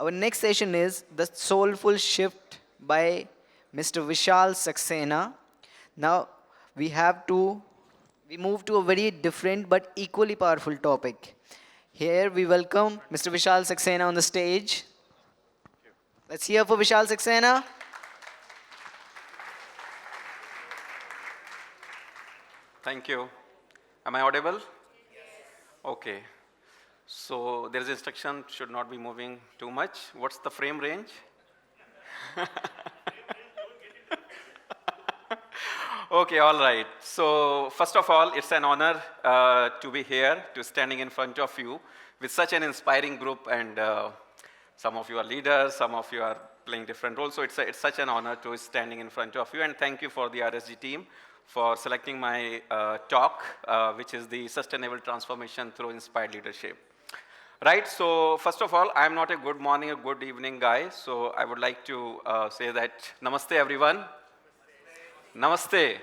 Our next session is the Soulful Shift by Mr. Vishal Saxena. Now we have to we move to a very different but equally powerful topic. Here we welcome Mr. Vishal Saxena on the stage. Let's hear for Vishal Saxena. Thank you. Am I audible? Okay. So there is instruction should not be moving too much. What's the frame range? Okay, all right. So first of all, it's an honor to be here, to standing in front of you with such an inspiring group, and some of you are leaders, some of you are playing different roles. So it's such an honor to standing in front of you, and thank you for the RSG team for selecting my talk, which is the Sustainable Transformation Through Inspired Leadership. Right, so first of all, I'm not a good morning or good evening guy, so I would like to say that Namaste everyone. Namaste.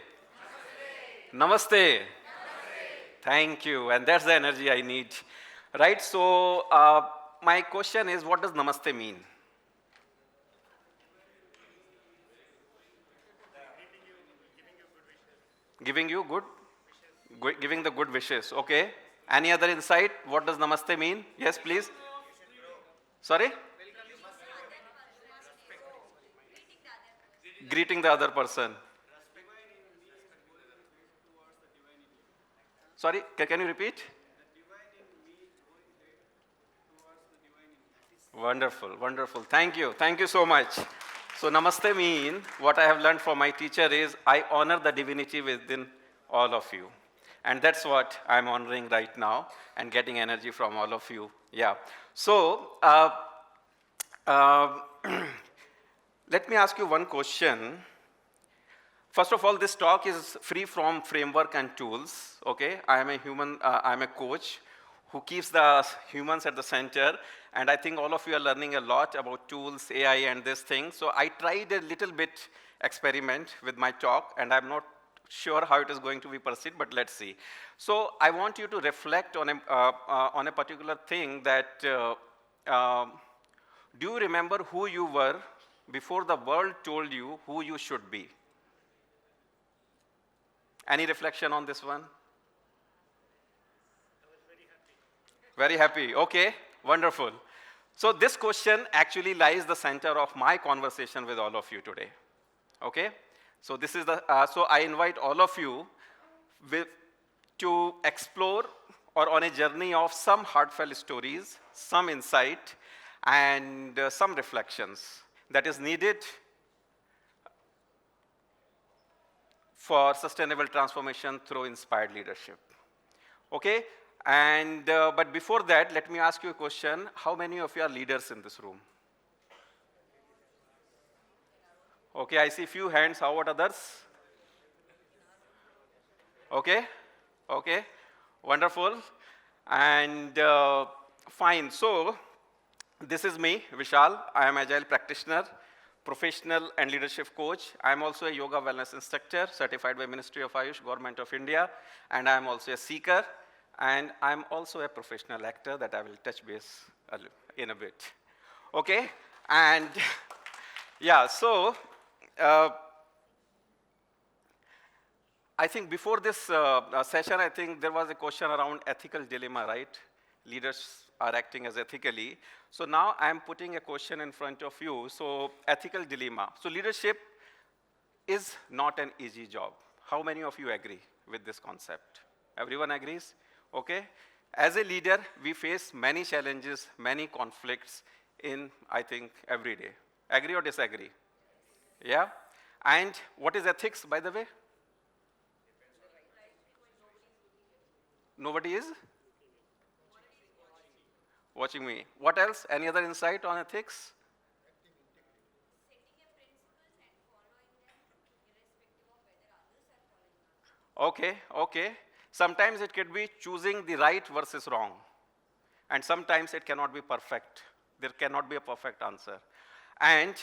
Namaste. Thank you, and that's the energy I need. Right, so my question is, what does Namaste mean? Giving you giving the good wishes, okay. Any other insight? What does Namaste mean? Yes, please. Sorry? Greeting the other person. Sorry, can you repeat? Wonderful, wonderful. Thank you so much. So Namaste mean, what I have learned from my teacher is, I honor the divinity within all of you. And that's what I'm honoring right now and getting energy from all of you. Yeah. So let me ask you one question. First of all, this talk is free from framework and tools. Okay, I am a human. I'm a coach who keeps the humans at the center, and I think all of you are learning a lot about tools, AI, and this thing. So I tried a little bit experiment with my talk, and I'm not sure how it is going to be perceived, but let's see. So I want you to reflect on a particular thing that, do you remember who you were before the world told you who you should be? Any reflection on this one? I was very happy. Very happy, okay, wonderful. So this question actually lies the center of my conversation with all of you today, okay? So this is so I invite all of you to explore or on a journey of some heartfelt stories, some insight, and some reflections that is needed for sustainable transformation through inspired leadership. Okay? And but before that, let me ask you a question. How many of you are leaders in this room? Okay, I see few hands. How about others? Okay, okay, wonderful. And fine. So this is me, Vishal. I am Agile practitioner, professional and leadership coach. I am also a yoga wellness instructor, certified by Ministry of Ayush, Government of India, and I am also a seeker, and I am also a professional actor that I will touch base in a bit. Okay, and yeah, so I think before this session, I think there was a question around ethical dilemma, right? Leaders are acting as ethically. So now I'm putting a question in front of you. So ethical dilemma. So leadership is not an easy job. How many of you agree with this concept? Everyone agrees? Okay. As a leader, we face many challenges, many conflicts in, I think, every day. Agree or disagree? Yeah? And what is ethics, by the way? Nobody is? Watching me. What else? Any other insight on ethics? Okay, okay. Sometimes it could be choosing the right versus wrong. And sometimes it cannot be perfect. There cannot be a perfect answer. And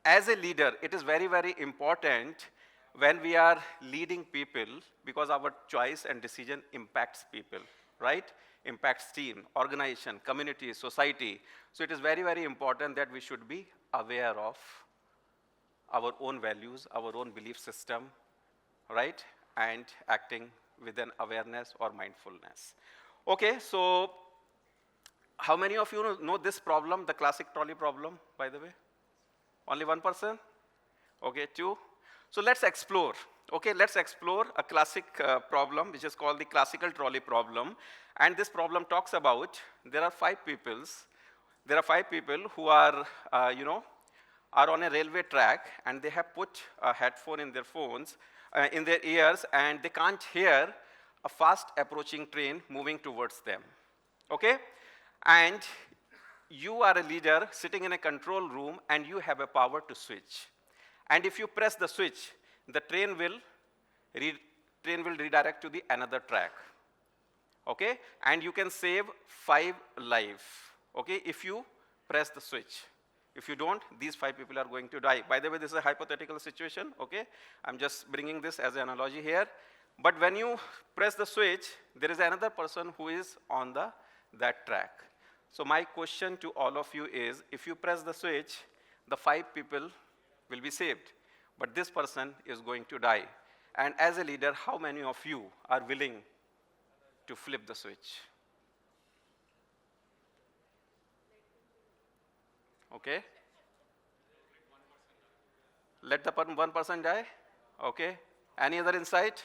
as a leader, it is very, very important when we are leading people, because our choice and decision impacts people, right? impacts team, organization, community, society. So it is very, very important that we should be aware of our own values, our own belief system, right? And acting with an awareness or mindfulness. Okay, so how many of you know this problem, the classic trolley problem, by the way? Only one person? Okay, two. So let's explore. Okay, let's explore a classic problem, which is called the classical trolley problem. And this problem talks about there are five peoples. There are five people who are, are on a railway track, and they have put a headphone in their phones, in their ears, and they can't hear a fast approaching train moving towards them. Okay? And you are a leader sitting in a control room, and you have a power to switch. And if you press the switch, the train will redirect to the another track. Okay? And you can save 5 lives. Okay? If you press the switch. If you don't, these 5 people are going to die. By the way, this is a hypothetical situation. Okay? I'm just bringing this as an analogy here. But when you press the switch, there is another person who is on that track. So my question to all of you is, if you press the switch, the 5 people will be saved. But this person is going to die. And as a leader, how many of you are willing to flip the switch? Okay? Let the one person die? Okay. Any other insight?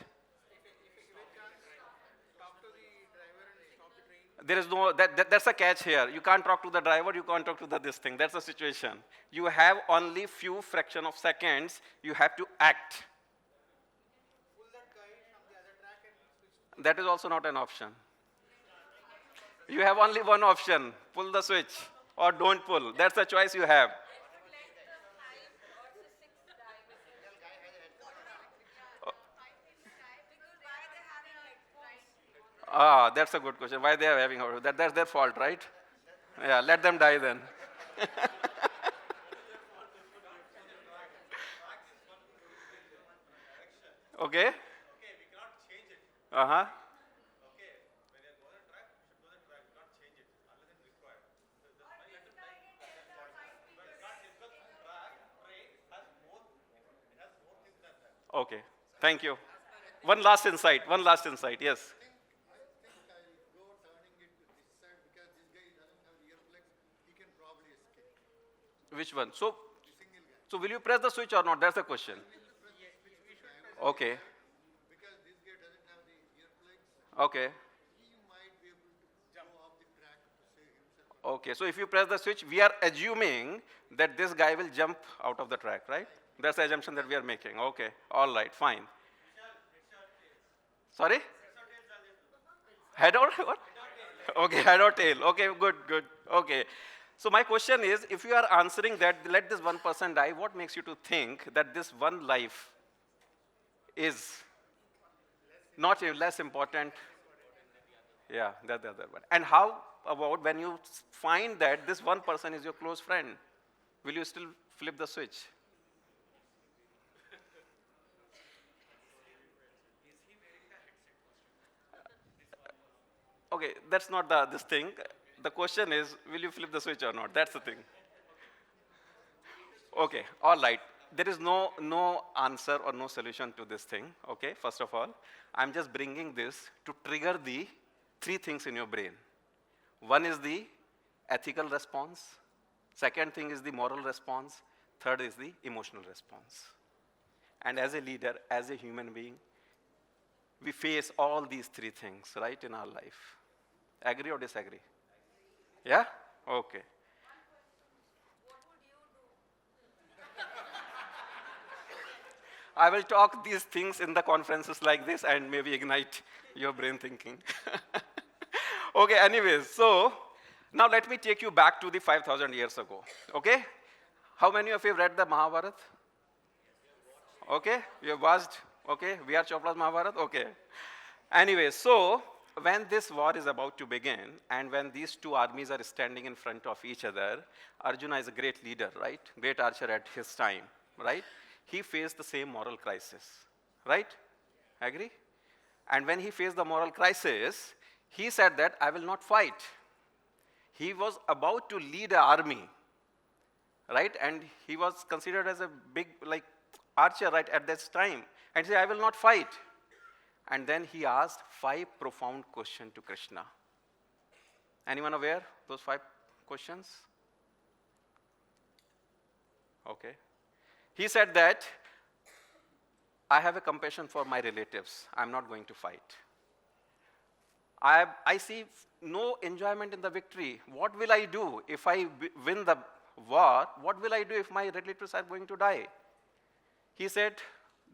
There is no, that's a catch here. You can't talk to the driver, you can't talk to this thing. That's the situation. You have only few fraction of seconds, you have to act. That is also not an option. You have only one option, pull the switch or don't pull. That's the choice you have. Ah, that's a good question. Why they are having that's their fault, right? Yeah, let them die then. Okay? Uh-huh. Okay, thank you. One last insight, yes. Which one? So will you press the switch or not? That's the question. Okay. Okay. Okay, so if you press the switch, we are assuming that this guy will jump out of the track, right? That's the assumption that we are making. Okay, all right, fine. Sorry? Head or what? Okay, head or tail. Okay, good. Okay. So my question is, if you are answering that, let this one person die, what makes you to think that this one life is not less important? Yeah, that's the other one. And how about when you find that this one person is your close friend? Will you still flip the switch? Okay, that's not this thing. The question is, will you flip the switch or not? That's the thing. Okay, all right. There is no answer or no solution to this thing, okay, first of all. I'm just bringing this to trigger the 3 things in your brain. One is the ethical response. Second thing is the moral response. Third is the emotional response. And as a leader, as a human being, we face all these 3 things, right, in our life. Agree or disagree? Yeah? Okay. I will talk these things in the conferences like this and maybe ignite your brain thinking. Okay, anyways, so now let me take you back to the 5,000 years ago. Okay? How many of you have read the Mahabharata? Okay, you have watched? Okay, V.R. Chopra's Mahabharata? Okay. Anyway, so when this war is about to begin and when these 2 armies are standing in front of each other, Arjuna is a great leader, right? Great archer at his time, right? He faced the same moral crisis, right? Agree? And when he faced the moral crisis, He said that I will not fight. He was about to lead an army, right? And he was considered as a big, like, archer right at this time. And he said, I will not fight. And then he asked 5 profound questions to Krishna. Anyone aware those 5 questions? Okay. He said that I have a compassion for my relatives. I'm not going to fight. I see no enjoyment in the victory. What will I do if I win the war? What will I do if my relatives are going to die? He said,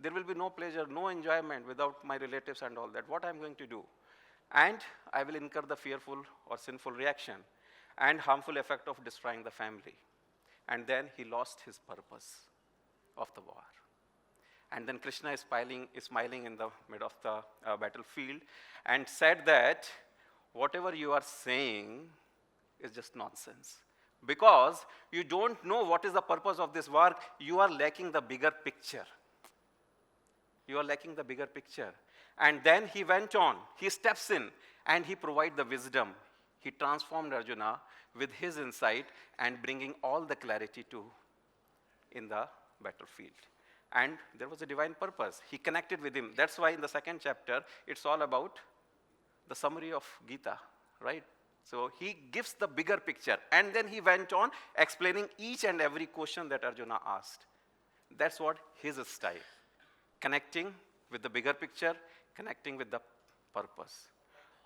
there will be no pleasure, no enjoyment without my relatives and all that. What I'm going to do? And I will incur the fearful or sinful reaction and harmful effect of destroying the family. And then he lost his purpose of the war. And then Krishna is smiling in the middle of the battlefield and said that whatever you are saying is just nonsense. Because you don't know what is the purpose of this war, you are lacking the bigger picture. You are lacking the bigger picture. And then he went on, he steps in and he provides the wisdom. He transformed Arjuna with his insight and bringing all the clarity in the battlefield. And there was a divine purpose. He connected with him. That's why in the 2nd chapter, it's all about the summary of Gita, right? So he gives the bigger picture. And then he went on explaining each and every question that Arjuna asked. That's what his style. Connecting with the bigger picture, connecting with the purpose,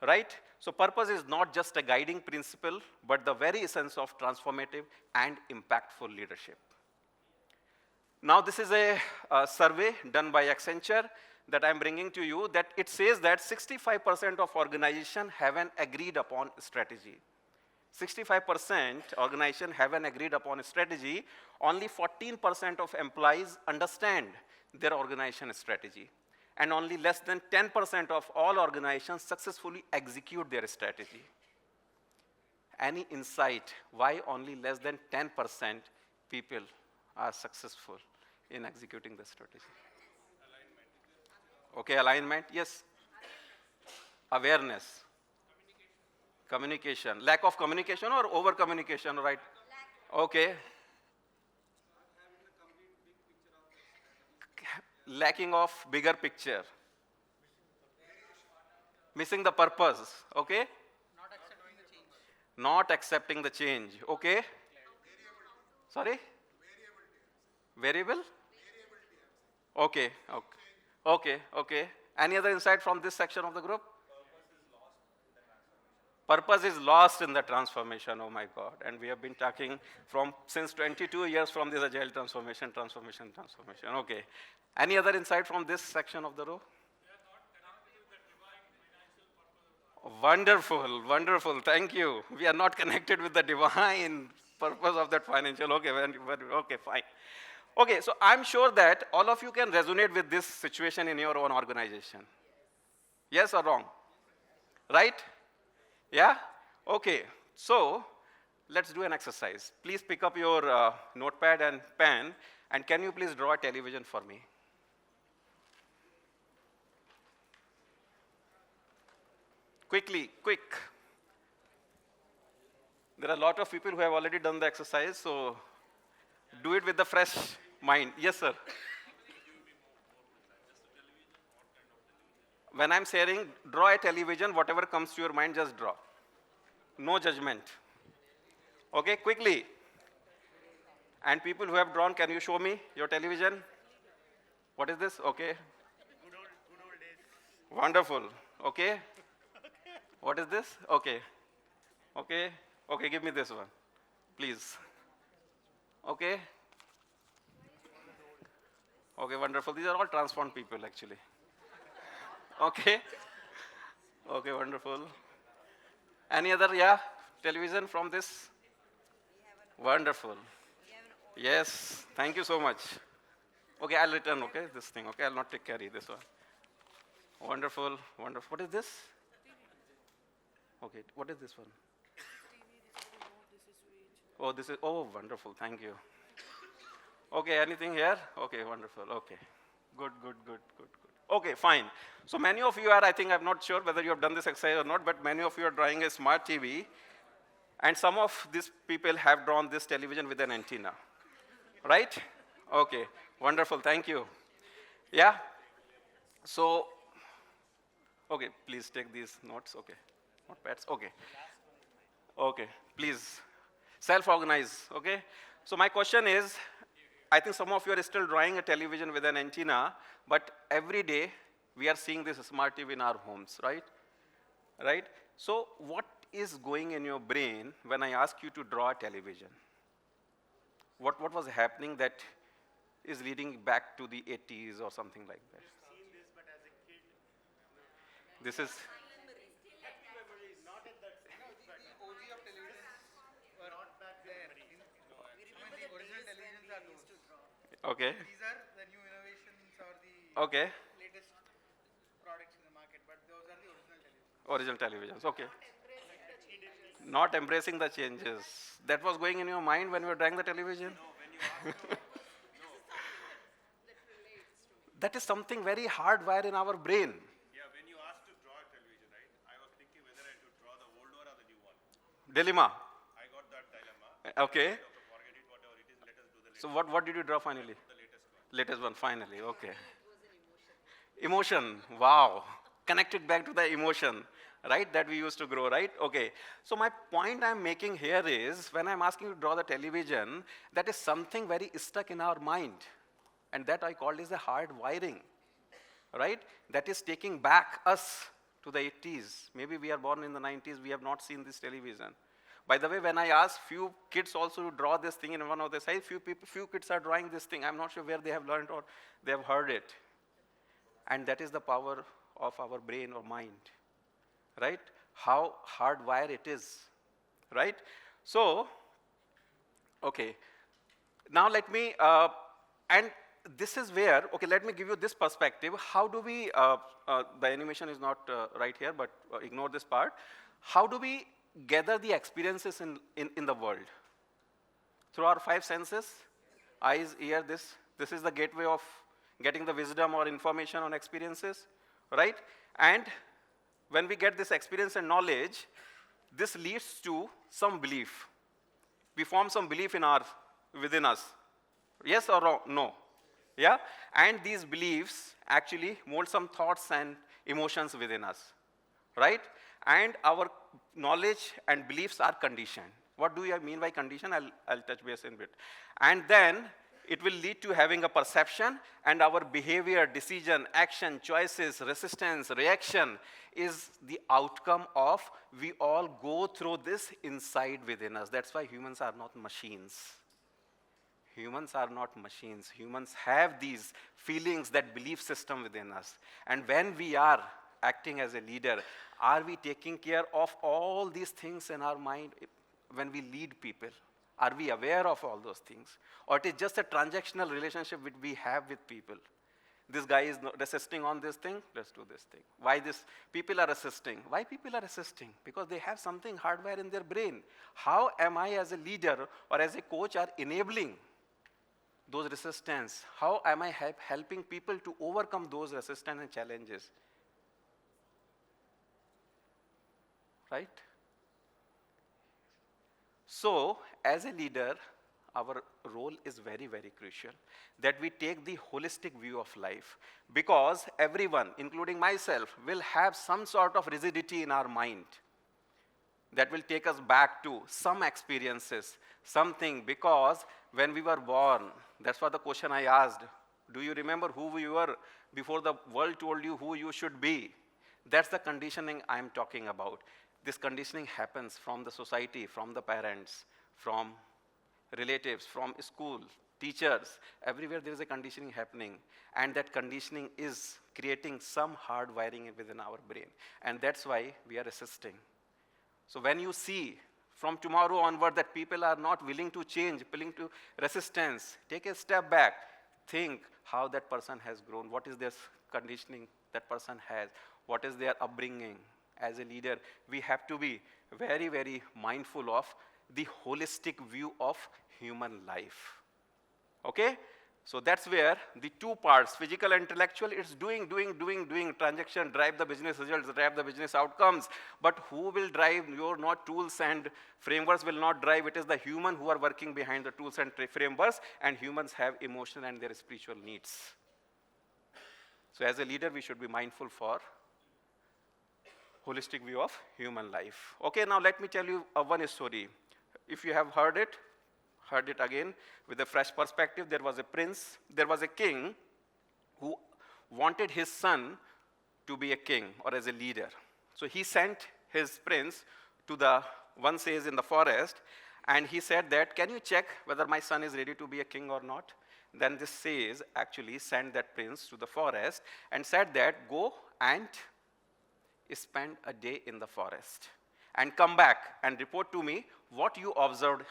right? So purpose is not just a guiding principle, but the very essence of transformative and impactful leadership. Now this is a survey done by Accenture that I'm bringing to you, that it says that 65% of organizations have an agreed upon strategy. 65% organizations have an agreed upon strategy. Only 14% of employees understand their organization strategy. And only less than 10% of all organizations successfully execute their strategy. Any insight why only less than 10% people are successful in executing the strategy? Alignment. Okay, alignment, yes. Awareness. Communication. Lack of communication or over communication, right? Okay. Lacking of bigger picture. Missing the purpose, okay? Not accepting the change, okay? Sorry? Variable? Okay, okay, okay. Any other insight from this section of the group? Purpose is lost in the transformation, oh my God. And we have been talking since 22 years from this agile transformation. Okay. Any other insight from this section of the row? Wonderful, wonderful. Thank you. We are not connected with the divine purpose of that financial. Okay, okay, fine. Okay, so I'm sure that all of you can resonate with this situation in your own organization. Yes or wrong? Right? Yeah? Okay. So let's do an exercise. Please pick up your notepad and pen, and can you please draw a television for me? Quickly, quick. There are a lot of people who have already done the exercise, so do it with a fresh mind. Yes, sir. When I'm saying draw a television, whatever comes to your mind, just draw. No judgment. Okay, quickly. And people who have drawn, can you show me your television? What is this? Okay. Good old days. Wonderful. Okay. What is this? Okay. Okay. Okay, give me this one, please. Okay. Okay, wonderful. These are all transformed people, actually. Okay. Okay, wonderful. Any other, television from this? Wonderful. Yes, thank you so much. Okay, I'll return, okay, this thing, okay? I'll not carry this one. Wonderful, wonderful. What is this? Okay, what is this one? Oh, this is, oh, wonderful, thank you. Okay, anything here? Okay, wonderful, okay. Good, good, good, good, good. Okay, fine. So many of you are, I think, I'm not sure whether you have done this exercise or not, but many of you are drawing a smart TV, and some of these people have drawn this television with an antenna, right? Okay, wonderful, thank you. Yeah, so, okay, please take these notes, okay. Notepads, okay. Okay, please, self-organize, okay? So my question is, I think some of you are still drawing a television with an antenna, but every day we are seeing this smart TV in our homes, right? Right? So what is going in your brain when I ask you to draw a television? What was happening that is leading back to the 80s or something like that? Seen this, but as a kid, This is, not at that stage, but brought back the memory. okay, These are the new innovations or the okay, latest products in the market, but those are the original televisions. original televisions, okay. Not embracing the changes. That was going in your mind when you were drawing the television? That is something very hardwired in our brain. Yeah, when you asked to draw a television, right? I was thinking whether I should draw the old one or the new one. Dilemma. I got that dilemma. Okay. Okay, forget it, whatever it is. Let us do the So what did you draw finally? latest one. Latest one, finally. Okay. Emotion. Wow. Connected back to the emotion, right? That we used to grow, right? Okay. So my point I'm making here is when I'm asking you to draw the television, that is something very stuck in our mind. And that I called is the hard wiring, right? That is taking back us to the 80s. Maybe we are born in the 90s, we have not seen this television. By the way, when I asked few kids also to draw this thing in one of the sites, few kids are drawing this thing. I'm not sure where they have learned or they have heard it. And that is the power of our brain or mind, right? How hardwired it is, right? So, okay. Now let me, and this is where, okay, let me give you this perspective. How do we, the animation is not right here, but ignore this part. How do we gather the experiences in the world? Through our five senses, eyes, ear, this is the gateway of getting the wisdom or information on experiences, right? And when we get this experience and knowledge, this leads to some belief. We form some belief within us. Yes or wrong? No. Yeah? And these beliefs actually mold some thoughts and emotions within us, right? And our knowledge and beliefs are conditioned. What do I mean by condition? I'll touch base in a bit. And then it will lead to having a perception, and our behavior, decision, action, choices, resistance, reaction is the outcome of we all go through this inside within us. That's why humans are not machines. Humans are not machines. Humans have these feelings, that belief system within us. And when we are acting as a leader, are we taking care of all these things in our mind when we lead people? Are we aware of all those things? Or it is just a transactional relationship which we have with people? This guy is resisting on this thing, let's do this thing. Why this? People are resisting. Why people are resisting? Because they have something hardwired in their brain. How am I as a leader or as a coach are enabling those resistance? How am I helping people to overcome those resistance and challenges? Right? So, as a leader, our role is very, very crucial, that we take the holistic view of life, because everyone, including myself, will have some sort of rigidity in our mind that will take us back to some experiences, something, because when we were born, that's what the question I asked, do you remember who you were before the world told you who you should be? That's the conditioning I'm talking about. This conditioning happens from the society, from the parents, from relatives, from school, teachers. Everywhere there is a conditioning happening. And that conditioning is creating some hard wiring within our brain. And that's why we are resisting. So when you see from tomorrow onward that people are not willing to change, willing to resistance, take a step back. Think how that person has grown. What is this conditioning that person has? What is their upbringing? As a leader, we have to be very, very mindful of the holistic view of human life. Okay? So that's where the two parts, physical and intellectual, it's doing, transaction, drive the business results, drive the business outcomes. But who will drive? Your not tools and frameworks will not drive. It is the human who are working behind the tools and frameworks, and humans have emotion and their spiritual needs. So as a leader, we should be mindful for holistic view of human life. Okay, now let me tell you one story. If you have heard it again with a fresh perspective. There was a prince, there was a king who wanted his son to be a king or as a leader. So he sent his prince to the, one says in the forest, and he said that, can you check whether my son is ready to be a king or not? Then this says actually sent that prince to the forest and said that, go and spend a day in the forest and come back and report to me what you observed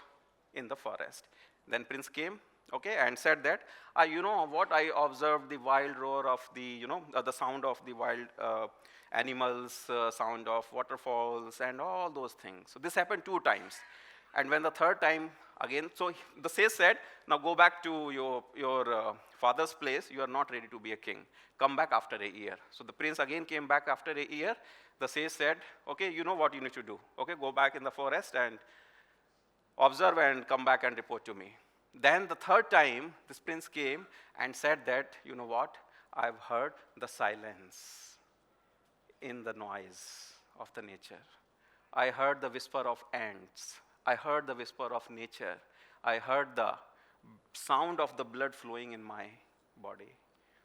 in the forest. Then prince came, okay, and said that, you know what, I observed the wild roar of the, the sound of the wild animals, sound of waterfalls, and all those things. So this happened 2 times. And when the 3rd time again, so the sage said, now go back to your father's place, you are not ready to be a king. Come back after a year. So the prince again came back after a year. The sage said, okay, you know what you need to do. Okay, go back in the forest and observe and come back and report to me. Then the 3rd time, this prince came and said that, you know what, I've heard the silence in the noise of the nature. I heard the whisper of ants. I heard the whisper of nature. I heard the sound of the blood flowing in my body.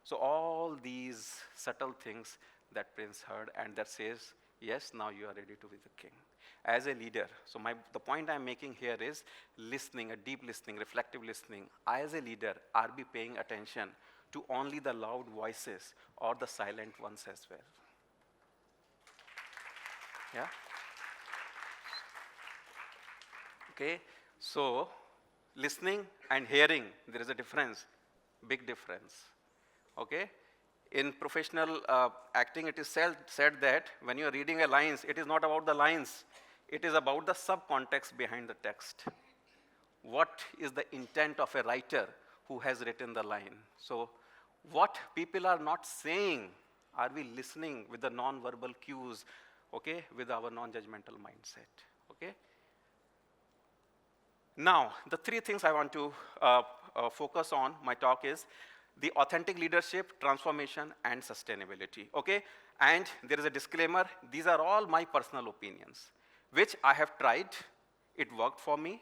So all these subtle things that prince heard, and that says, yes, now you are ready to be the king. As a leader, so the point I'm making here is listening, a deep listening, reflective listening. I as a leader, are we paying attention to only the loud voices or the silent ones as well? Yeah? Okay, so listening and hearing, there is a difference, big difference. Okay? In professional acting, it is said that when you are reading a lines, it is not about the lines. It is about the subcontext behind the text. What is the intent of a writer who has written the line? So what people are not saying, are we listening with the non-verbal cues, okay, with our non-judgmental mindset, okay? Now, the 3 things I want to focus on, my talk is the authentic leadership, transformation, and sustainability, okay? And there is a disclaimer, these are all my personal opinions, which I have tried, it worked for me,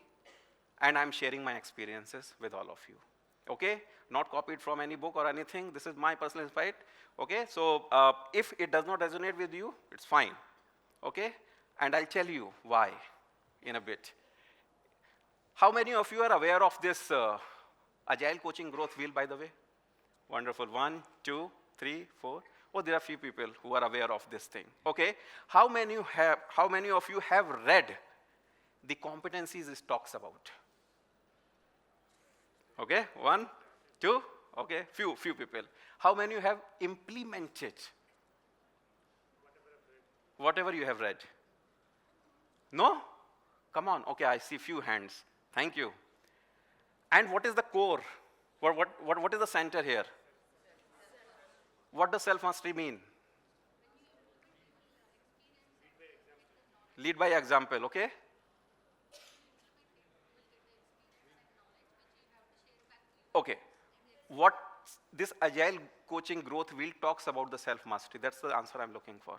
and I'm sharing my experiences with all of you, okay? Not copied from any book or anything, this is my personal insight, okay? So if it does not resonate with you, it's fine, okay? And I'll tell you why in a bit. How many of you are aware of this Agile Coaching Growth Wheel, by the way? Wonderful, 1, 2, 3, 4. Oh, there are few people who are aware of this thing. Okay, how many of you have read the competencies it talks about? Okay, 1, 2, okay, few people. How many you have implemented? Whatever you have read. No? Come on, okay, I see few hands. Thank you. And what is the core? What is the center here? What does self-mastery mean? Lead by example, okay? Okay. What this Agile Coaching Growth Wheel talks about the self-mastery. That's the answer I'm looking for.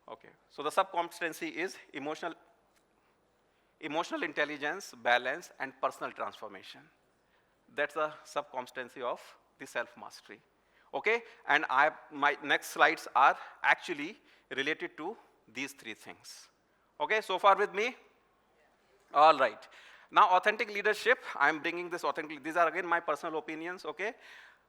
Okay. So the sub-competency is emotional intelligence, balance, and personal transformation. That's the sub-competency of the self-mastery. Okay? And my next slides are actually related to these 3 things. Okay, so far with me? All right. Now, authentic leadership, I'm bringing this authentic, these are again my personal opinions, okay?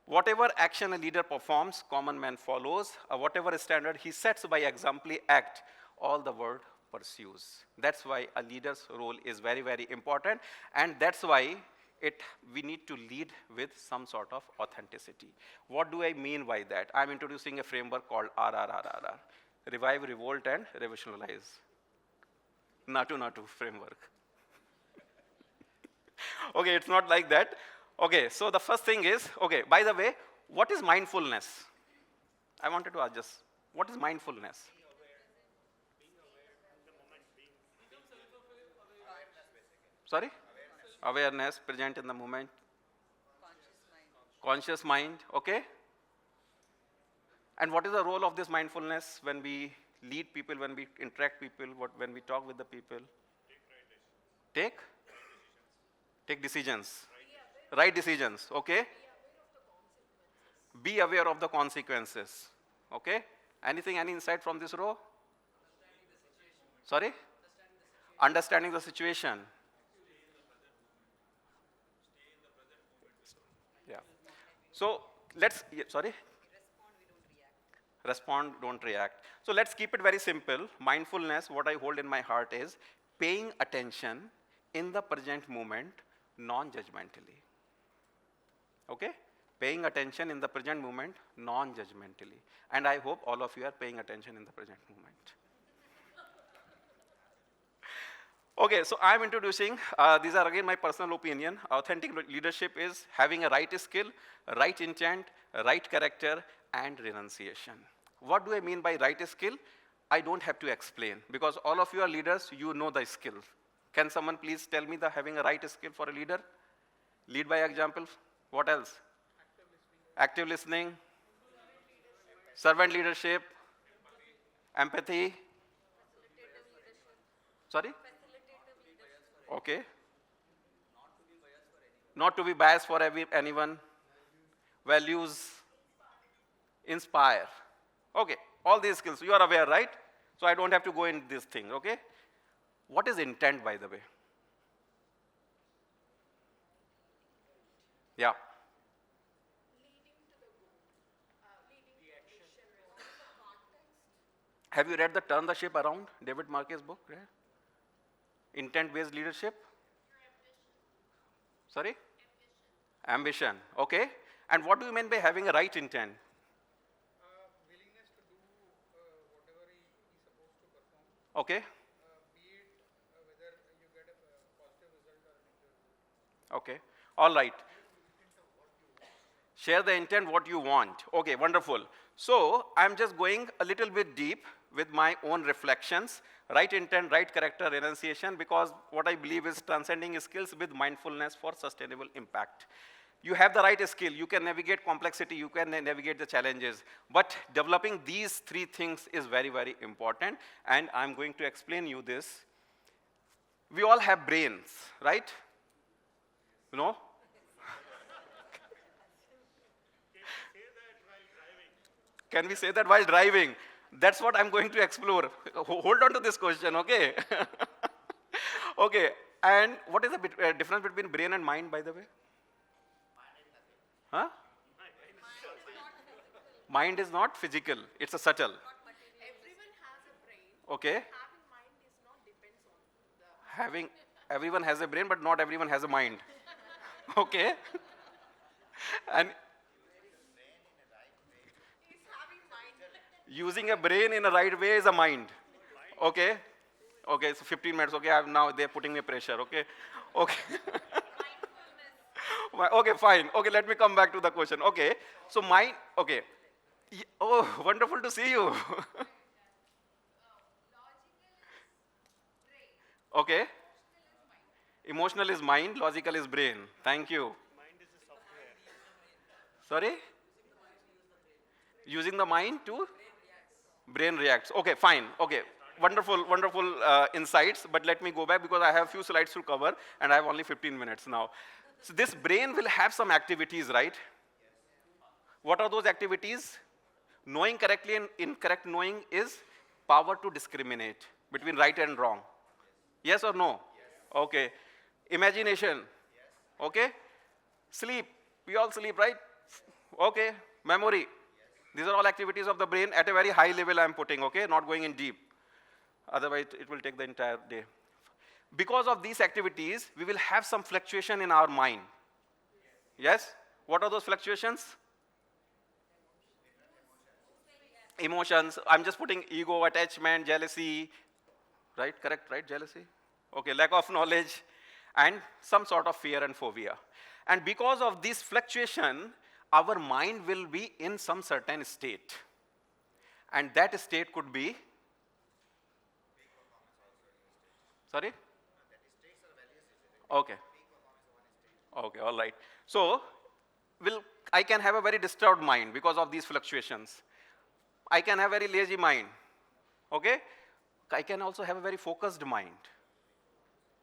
Whatever action a leader performs, common man follows. Whatever standard he sets by exemplary act, all the world pursues. That's why a leader's role is very, very important, and that's why we need to lead with some sort of authenticity. What do I mean by that? I'm introducing a framework called RRRRR, Revive, Revolt, and Revolutionalize. Natu framework. Okay, it's not like that. Okay, so the first thing is, okay, by the way, what is mindfulness? I wanted to ask just, what is mindfulness? Sorry? Awareness, present in the moment, conscious mind, okay? And what is the role of this mindfulness when we lead people, when we interact people, when we talk with the people? Take? Take decisions. Right decisions, okay? Be aware of the consequences, okay? Anything, any insight from this row? Sorry? Understanding the situation. Yeah. So sorry? Respond, don't react. So let's keep it very simple. Mindfulness, what I hold in my heart is paying attention in the present moment, non-judgmentally. Okay? Paying attention in the present moment, non-judgmentally. And I hope all of you are paying attention in the present moment. Okay, so I'm introducing, these are again my personal opinion. Authentic leadership is having a right skill, a right intent, a right character, and renunciation. What do I mean by right skill? I don't have to explain, because all of you are leaders, you know the skill. Can someone please tell me the having a right skill for a leader? Lead by example. What else? Active listening, servant leadership, empathy. Sorry? Okay. Not to be biased for anyone. Values, inspire. Okay, all these skills, you are aware, right? So I don't have to go in this thing, okay? What is intent, by the way? Yeah. Have you read the Turn the Ship Around, David Marquez book? Right? Intent-based leadership? Sorry? Ambition. Okay. And what do you mean by having a right intent? Willingness to do whatever he is supposed to perform, Okay. be it whether you get a positive result or a negative result. Okay. All right. Share the intent what you want. Okay, wonderful. So I'm just going a little bit deep with my own reflections. Right intent, right character, renunciation, because what I believe is transcending skills with mindfulness for sustainable impact. You have the right skill, you can navigate complexity, you can navigate the challenges, but developing these three things is very, very important, and I'm going to explain you this. We all have brains, right? You know? Can we say that while driving? That's what I'm going to explore. Hold on to this question, okay? Okay, and what is the difference between brain and mind, by the way? Huh? Mind is not physical, it's a subtle. Everyone has a brain. Okay? Having mind is not depends on the. Having, everyone has a brain, but not everyone has a mind. Okay? And Is having mind. using a brain in a right way is a mind. Okay? Okay, so 15 minutes, okay, now they're putting me pressure, okay? Okay. Okay, fine. Okay, let me come back to the question. Okay, so mind, okay. Oh, wonderful to see you. Okay. Emotional is mind, logical is brain. Thank you. Sorry? Using the mind to? Brain reacts. Okay, fine. Okay. Wonderful, wonderful insights, but let me go back because I have few slides to cover and I have only 15 minutes now. So this brain will have some activities, right? What are those activities? Knowing correctly and incorrect knowing is power to discriminate between right and wrong. Yes or no? Okay. Imagination. Okay. Sleep. We all sleep, right? Okay. Memory. These are all activities of the brain at a very high level I'm putting, okay? Not going in deep. Otherwise, it will take the entire day. Because of these activities, we will have some fluctuation in our mind. Yes? What are those fluctuations? Emotions. I'm just putting ego, attachment, jealousy. Right? Correct, right? Jealousy. Okay, lack of knowledge. and some sort of fear and phobia. And because of this fluctuation, our mind will be in some certain state. And that state could be, sorry? Okay. Okay, all right. So, I can have a very disturbed mind because of these fluctuations. I can have a very lazy mind. Okay? I can also have a very focused mind.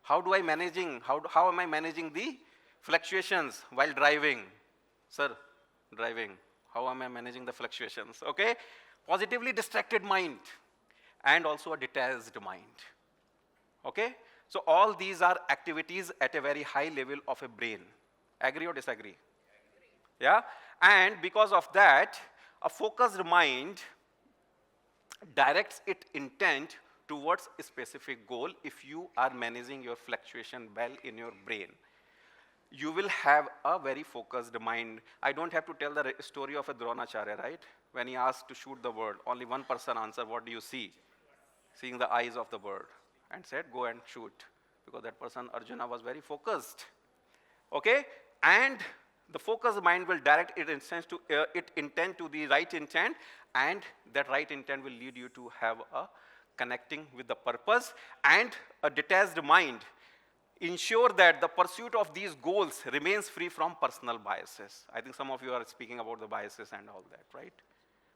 How am I managing the fluctuations while driving? Sir, driving. How am I managing the fluctuations? Okay? Positively distracted mind and also a detached mind. Okay? So all these are activities at a very high level of a brain. Agree or disagree? Yeah? And because of that, a focused mind directs its intent towards a specific goal if you are managing your fluctuation well in your brain. You will have a very focused mind. I don't have to tell the story of a Dronacharya, right? When he asked to shoot the bird, only one person answered, what do you see? Seeing the eyes of the bird. And said, go and shoot. Because that person, Arjuna, was very focused. Okay? And the focused mind will direct its intent to the right intent, and that right intent will lead you to have a connecting with the purpose. And a detached mind ensure that the pursuit of these goals remains free from personal biases. I think some of you are speaking about the biases and all that, right?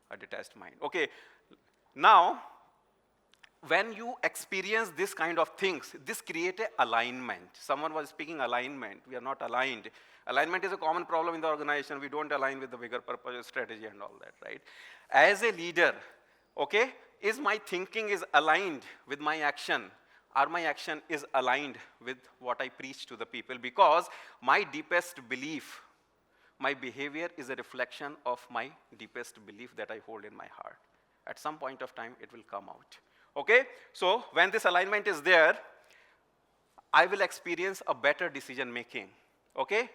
A detached mind. Okay. Now, when you experience this kind of things, this create a alignment. Someone was speaking alignment. We are not aligned. Alignment is a common problem in the organization. We don't align with the bigger purpose, strategy and all that, right? As a leader, okay, is my thinking is aligned with my action? Or my action is aligned with what I preach to the people? Because my deepest belief, my behavior is a reflection of my deepest belief that I hold in my heart. At some point of time, it will come out. Okay? So, when this alignment is there, I will experience a better decision making. Okay?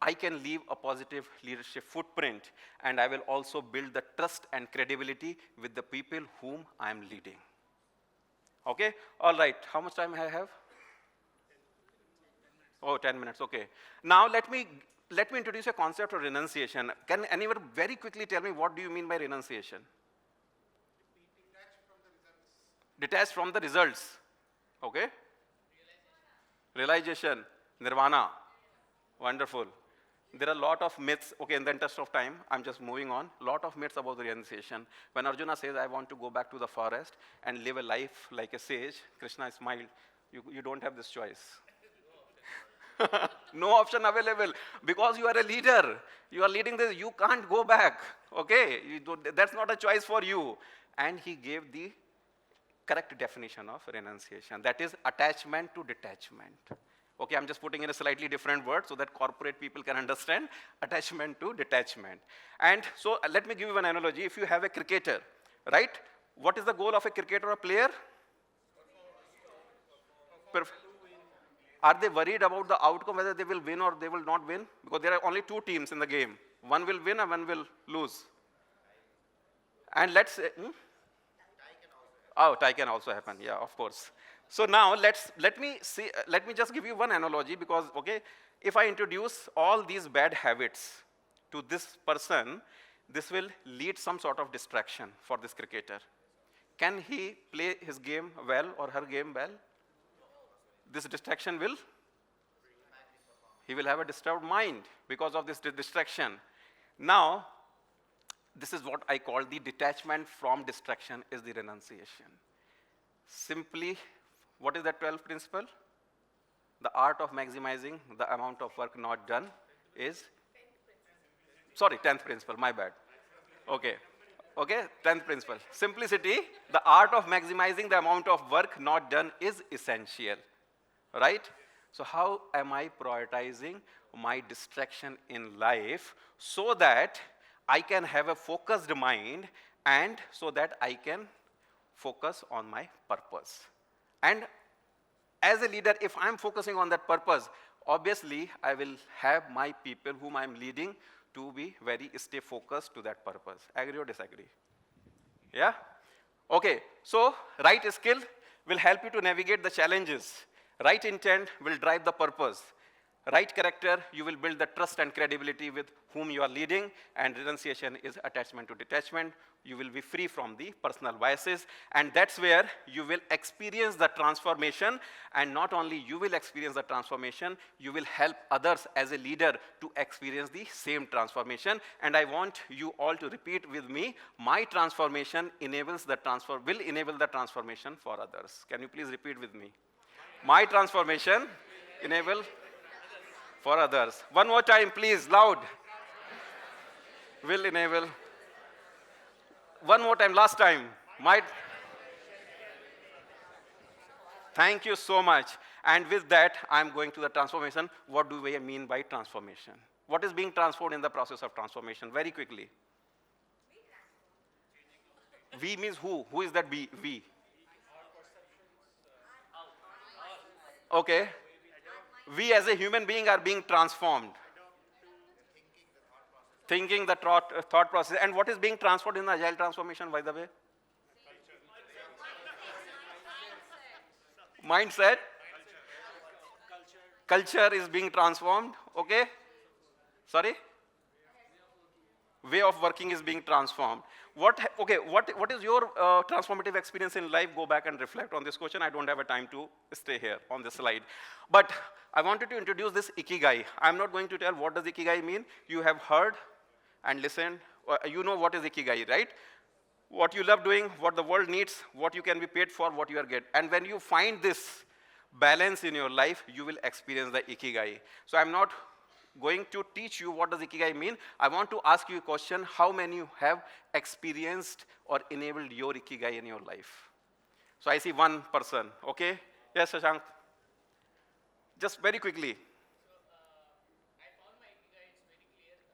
I can leave a positive leadership footprint, and I will also build the trust and credibility with the people whom I am leading. Okay? All right. How much time I have? Oh, 10 minutes. Okay. Now, let me introduce a concept of renunciation. Can anyone very quickly tell me what do you mean by renunciation? Detached from the results. Okay? Realization. Nirvana. Wonderful. There are a lot of myths. Okay, in the interest of time, I'm just moving on. A lot of myths about the renunciation. When Arjuna says, I want to go back to the forest and live a life like a sage, Krishna smiled. You don't have this choice. No option available. Because you are a leader. You are leading this. You can't go back. Okay? That's not a choice for you. And he gave the correct definition of renunciation. That is attachment to detachment. Okay, I'm just putting in a slightly different word so that corporate people can understand attachment to detachment. And so let me give you an analogy. If you have a cricketer, right? What is the goal of a cricketer or player? Are they worried about the outcome, whether they will win or they will not win? Because there are only two teams in the game. One will win and one will lose. And let's say, tie can also happen. Yeah, of course. So now let me just give you one analogy, because okay, if I introduce all these bad habits to this person, this will lead some sort of distraction for this cricketer. Can he play his game well or her game well? This distraction he will have a disturbed mind because of this distraction. Now, this is what I call the detachment from distraction is the renunciation. Simply, what is that 12th principle? The art of maximizing the amount of work not done is, 10th principle, my bad. Okay, 10th principle. Simplicity, the art of maximizing the amount of work not done is essential, right? So how am I prioritizing my distraction in life so that I can have a focused mind and so that I can focus on my purpose? And as a leader, if I'm focusing on that purpose, obviously I will have my people whom I'm leading to be stay focused to that purpose. Agree or disagree? Yeah? Okay, so right skill will help you to navigate the challenges. Right intent will drive the purpose. Right character, you will build the trust and credibility with whom you are leading, and renunciation is attachment to detachment. You will be free from the personal biases, and that's where you will experience the transformation, and not only you will experience the transformation, you will help others as a leader to experience the same transformation. And I want you all to repeat with me, my transformation will enable the transformation for others. Can you please repeat with me? My transformation enable for others. One more time, please, loud. Will enable. One more time, last time. My. Thank you so much. And with that, I'm going to the transformation. What do we mean by transformation? What is being transformed in the process of transformation? Very quickly. We means who? Who is that we? Okay. We as a human being are being transformed. Thinking the thought process. And what is being transformed in the agile transformation, by the way? Mindset. Culture is being transformed. Okay. Sorry? Way of working is being transformed. What is your transformative experience in life? Go back and reflect on this question. I don't have a time to stay here on this slide. But I wanted to introduce this IKIGAI. I'm not going to tell what does IKIGAI mean. You have heard and listened. You know what is IKIGAI, right? What you love doing, what the world needs, what you can be paid for, what you are get. And when you find this balance in your life, you will experience the IKIGAI. So I'm not going to teach you what does IKIGAI mean. I want to ask you a question. How many you have experienced or enabled your IKIGAI in your life? So I see one person, okay? Yes, Shashank. Just very quickly. I found my Ikigai, it's very clear, to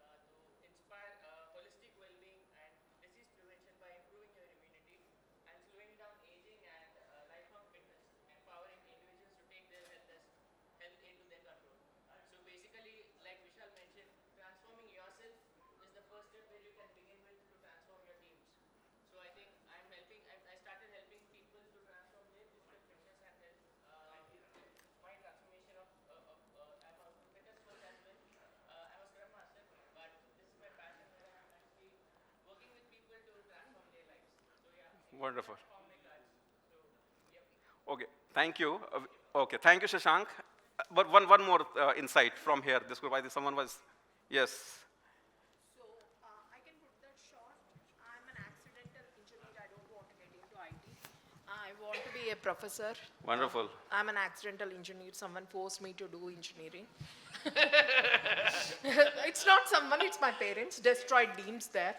inspire holistic well-being and disease prevention by improving your immunity and slowing down aging and lifelong fitness, empowering individuals to take their health into their control. So basically, like Vishal mentioned, transforming yourself is the first step where you can begin with to transform your teams. So I think I started helping people to transform their physical fitness and health. My transformation I'm a fitness coach as well. I'm a Scrum Master, but this is my passion where I'm actually working with people to transform their lives. So yeah, Wonderful. transform my cards. So yep. Okay, thank you. Okay, thank you, Shashank. But one more insight from here. This group, I think someone was, yes. So I can put that short. I'm an accidental engineer. I don't want to get into IT. I want to be a professor. Wonderful. I'm an accidental engineer. Someone forced me to do engineering. It's not someone, it's my parents. Destroyed dreams there.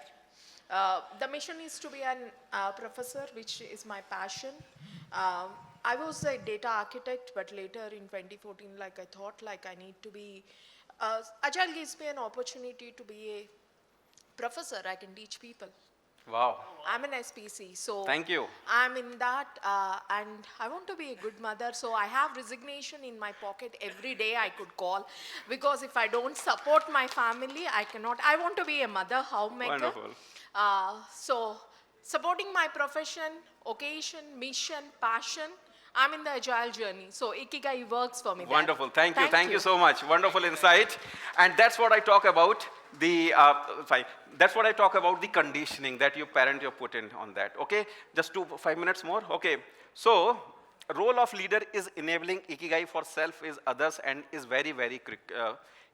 The mission is to be an professor, which is my passion. I was a data architect, but later in 2014, I thought I need to be. Agile gives me an opportunity to be a professor. I can teach people. Wow. I'm an SPC, so Thank you. I'm in that, and I want to be a good mother. So I have resignation in my pocket every day. I could call, because if I don't support my family, I cannot. I want to be a mother, homemaker. Wonderful. So supporting my profession, occasion, mission, passion. I'm in the agile journey. So Ikigai works for me. there. Wonderful. Thank you so much. Wonderful insight. And that's what I talk about. That's what I talk about, the conditioning that your parent you put in on that. Okay, just 5 minutes more. Okay, so role of leader is enabling Ikigai for self is others and is very, very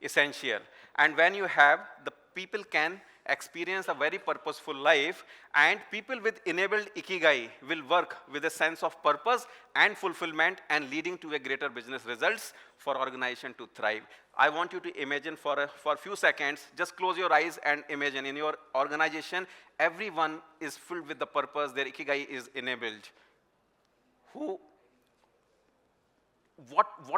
essential. And when you have, the people can experience a very purposeful life, and people with enabled Ikigai will work with a sense of purpose and fulfillment and leading to a greater business results for organization to thrive. I want you to imagine for a few seconds, just close your eyes and imagine in your organization, everyone is filled with the purpose, their Ikigai is enabled. What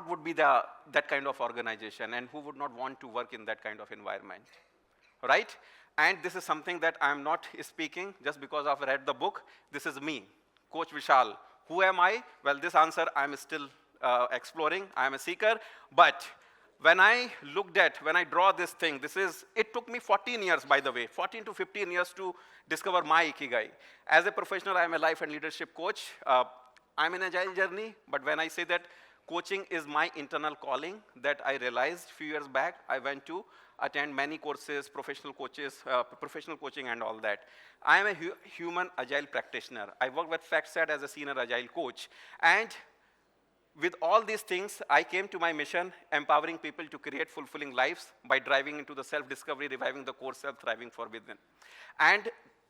would be that kind of organization, and who would not want to work in that kind of environment, right? And this is something that I'm not speaking just because I've read the book. This is me, Coach Vishal. Who am I? Well, this answer I'm still exploring. I'm a seeker. But when I draw this thing, it took me 14 years, by the way, 14 to 15 years to discover my Ikigai. As a professional, I'm a life and leadership coach. I'm in agile journey, but when I say that coaching is my internal calling that I realized few years back. I went to attend many courses, professional coaching and all that. I am a human agile practitioner. I work with FactSet as a senior agile coach. And with all these things, I came to my mission, empowering people to create fulfilling lives by driving into the self-discovery, reviving the core self, thriving for within.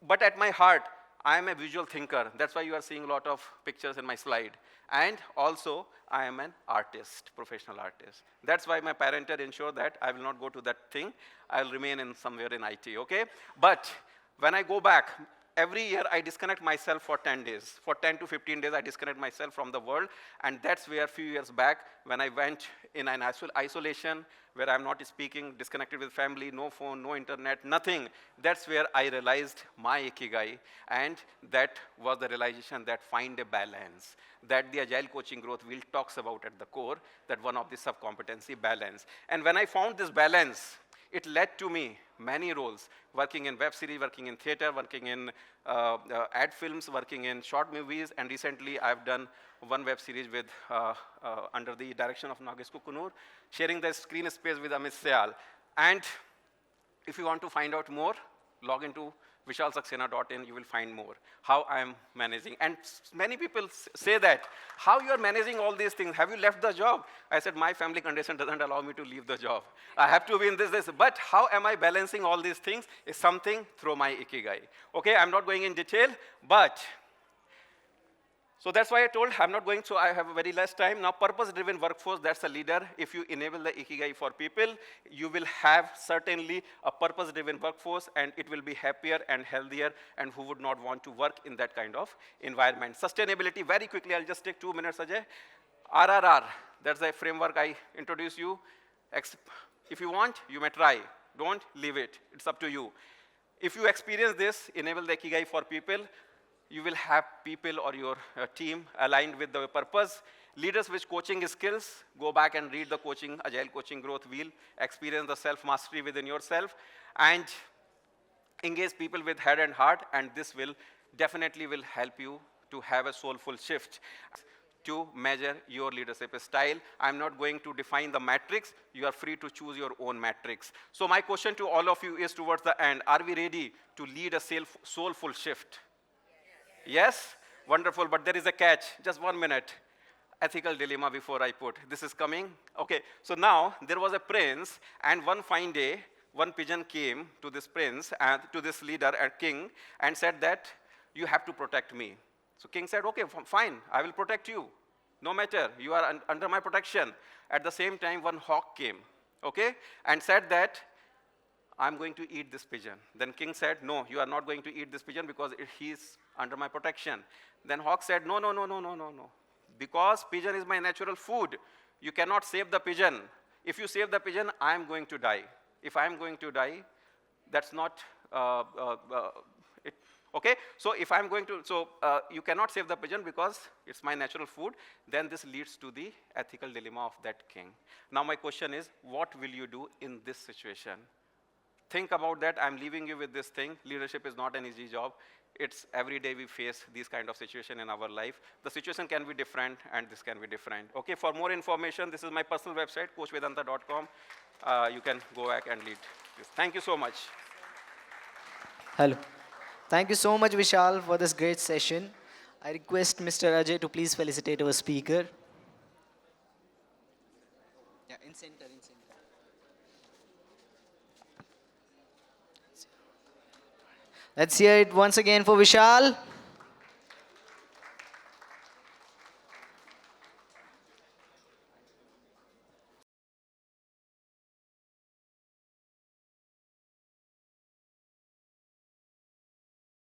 But at my heart, I am a visual thinker. That's why you are seeing a lot of pictures in my slide. And also, I am an artist, professional artist. That's why my parental ensure that I will not go to that thing. I'll remain in somewhere in IT, okay? But when I go back, every year I disconnect myself for 10 days. For 10 to 15 days, I disconnect myself from the world. And that's where a few years back, when I went in an isolation, where I'm not speaking, disconnected with family, no phone, no internet, nothing. That's where I realized my Ikigai. And that was the realization that find a balance. That the Agile Coaching Growth Wheel talks about at the core, that one of the sub-competency, balance. And when I found this balance, it led to me many roles, working in web series, working in theater, working in ad films, working in short movies, and recently I've done one web series with, under the direction of Nagesh Kukunur, sharing the screen space with Amit Syal. And if you want to find out more, log into vishalsaxena.in, you will find more, how I am managing. And many people say that, how you are managing all these things? Have you left the job? I said, my family condition doesn't allow me to leave the job. I have to be in this. But how am I balancing all these things is something through my Ikigai. Okay, I'm not going in detail, but so that's why I told I'm not going, so I have a very less time. Now, purpose-driven workforce, that's a leader. If you enable the Ikigai for people, you will have certainly a purpose-driven workforce, and it will be happier and healthier, and who would not want to work in that kind of environment. Sustainability, very quickly, I'll just take 2 minutes, Ajay. RRR, that's a framework I introduce you. If you want, you may try. Don't, leave it. It's up to you. If you experience this, enable the Ikigai for people, you will have people or your team aligned with the purpose. Leaders with coaching skills, go back and read the Agile Coaching Growth Wheel, experience the self-mastery within yourself, and engage people with head and heart, and this will definitely will help you to have a soulful shift to measure your leadership style. I'm not going to define the matrix. You are free to choose your own matrix. So my question to all of you is towards the end, are we ready to lead a soulful shift? Yes? Wonderful, but there is a catch. Just 1 minute. Ethical dilemma before I put. This is coming. Okay, so now there was a prince, and one fine day, one pigeon came to this prince, and to this leader and king, and said that, you have to protect me. So king said, okay, fine, I will protect you. No matter, you are under my protection. At the same time, one hawk came, okay, and said that, I'm going to eat this pigeon. Then king said, no, you are not going to eat this pigeon because he's under my protection. Then hawk said, no. Because pigeon is my natural food. You cannot save the pigeon. If you save the pigeon, I'm going to die. If I'm going to die, that's not, okay? So if I'm going to, you cannot save the pigeon because it's my natural food. Then this leads to the ethical dilemma of that king. Now my question is, what will you do in this situation? Think about that. I'm leaving you with this thing. Leadership is not an easy job. It's every day we face these kind of situation in our life. The situation can be different, and this can be different. Okay, for more information, this is my personal website, coachvedanta.com. You can go back and lead this. Thank you so much. Hello. Thank you so much, Vishal, for this great session. I request Mr. Ajay to please felicitate our speaker. Yeah, in center. Let's hear it once again for Vishal.